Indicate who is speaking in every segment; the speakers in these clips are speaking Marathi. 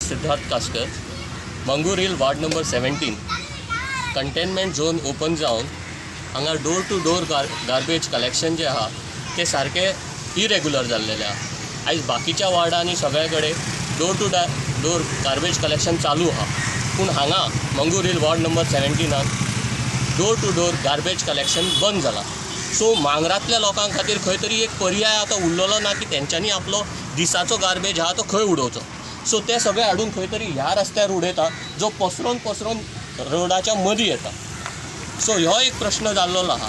Speaker 1: Siddharth Kaskar, Mangor hill ward number 17. Containment zone open जावन हांगा door to door garbage collection जे आहा ते सारके इरेग्युलर जाल्लेले आहा. आयज बाकीच्या वार्डांनी सगळे कडेन door to door garbage collection चालू आहा, पूण हांगा Mangor hill ward number 17 door to door garbage collection बंद जाला. सो मांगरांतल्या लोकां खातीर खंय तरी एक पर्याय आतां उरलेलो ना की तेंच्यांनी आपलो दिसाचो गार्बेज आहा तो खंय उडोवचो. सो ते सगळे हाडून खंय तरी ह्या रस्त्यार उडयता जो पसरून रोडाच्या मदीं येता. सो हो एक प्रश्न जाल्लो आहा.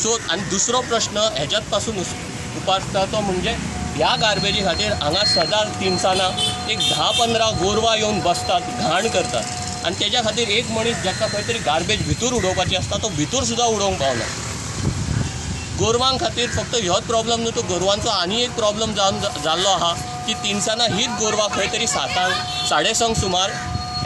Speaker 1: सो आनी दुसरो प्रश्न हेच्यात पासून उपासता तो म्हणजे ह्या गार्बेजी खातीर हांगा सदांच तिनसाना एक 10-15 गोरवां येवन बसतात, घाण करतात आनी तेज्या खातीर एक मनीस जाका खंय तरी गार्बेज भितर उडोवपाची आसता तो भितर सुद्दां उडोवंक पावना. गोरवांक खातीर फक्त ह्योच प्रॉब्लम न्हू, तो गोरवांचो आनी एक प्रॉब्लम जाल्लो आहा की तिनसाना हीच गोरवां खंय तरी 7:30 सुमार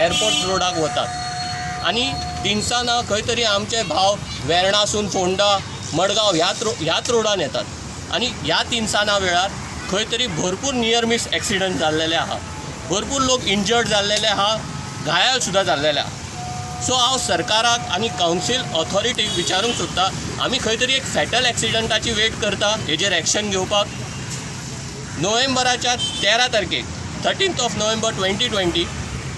Speaker 1: एअरपोर्ट रोडाक वतात आनी तिनसाना खंय तरी आमचे भाव वेर्णासून फोंडा मडगांव ह्याच रोडान येतात आनी ह्या तिनसाना वेळार खंय तरी भरपूर नियर मिस एक्सिडंट जाल्लेले आहा, भरपूर लोक इंजर्ड जाल्लेले आहा, घायल सुद्दां जाल्लेले आहा. सो हांव सरकाराक आनी कावन्सील ऑथॉरिटीक विचारूंक सोदता, आमी खंय तरी एक फॅटल एक्सिडंटाची वेट करता हेजेर एक्शन घेवपाक. नोव्हेंबराच्या 13 तारखेक 13 नोव्हेंबर 2020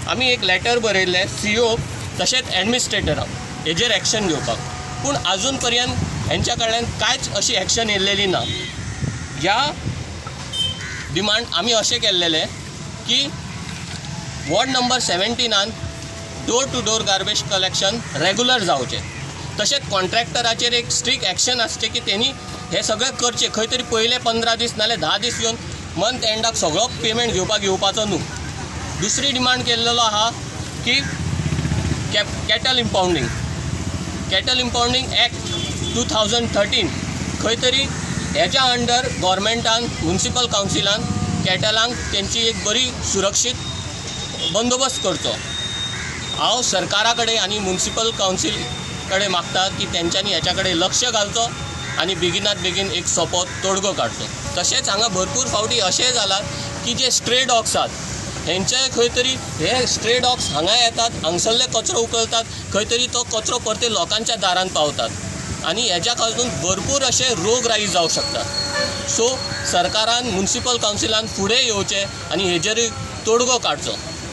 Speaker 1: आमी एक लेटर बरयल्लें CO तशेंच एडमिनिस्ट्रेटराक हेजेर एक्शन घेवपाक, पूण आजून पर्यंत हेंच्या कडल्यान कांयच अशी एक्शन येयल्लेली ना. ह्या डिमांड आमी अशें केल्लेले की ward number 17 door to door garbage collection regular जावचें. तशेंच कॉन्ट्रॅक्टराचेर एक स्ट्रिक्ट एक्शन आसचें की तेणी हे सगळें करचें. खंय तरी पयले 15 दीस नाल्यार 10 दीस येवन मंथ एंडाक सगळो पेमेंट घेवपाचो न्हू. दुसरी डिमांड केल्लो आहा की कॅटल इम्पाउंडींग एक्ट 2013 खंय तरी हेच्या अंडर गव्हर्मेंटान म्युनिसिपल कावन्सिलान कॅटलांक तेंची एक बरी सुरक्षीत बंदोबस्त करचो. हांव सरकारा कडेन आनी म्युनिसिपल कावन्सील कडेन मागता की तेंच्यांनी हेच्या कडेन लक्ष घालचो आनी बेगिनात बेगीन एक सोंपो तोडगो काडचो. तशेंच हांगा भरपूर फावटी अशेंय जालां की जे स्ट्रे डॉग्स आसात हेंचे खंय तरी हे स्ट्रे डॉग्स हांगा येतात, हांगसरले कचरो उखलतात, खंय तरी तो कचरो परते लोकांच्या दारान पावतात आनी हेच्या खातीर भरपूर अशे रोगराई जावंक शकतात. सो सरकारान म्युनिसिपल कावन्सिलान फुडें येवचें आनी हेजेर तोडगो काडचो.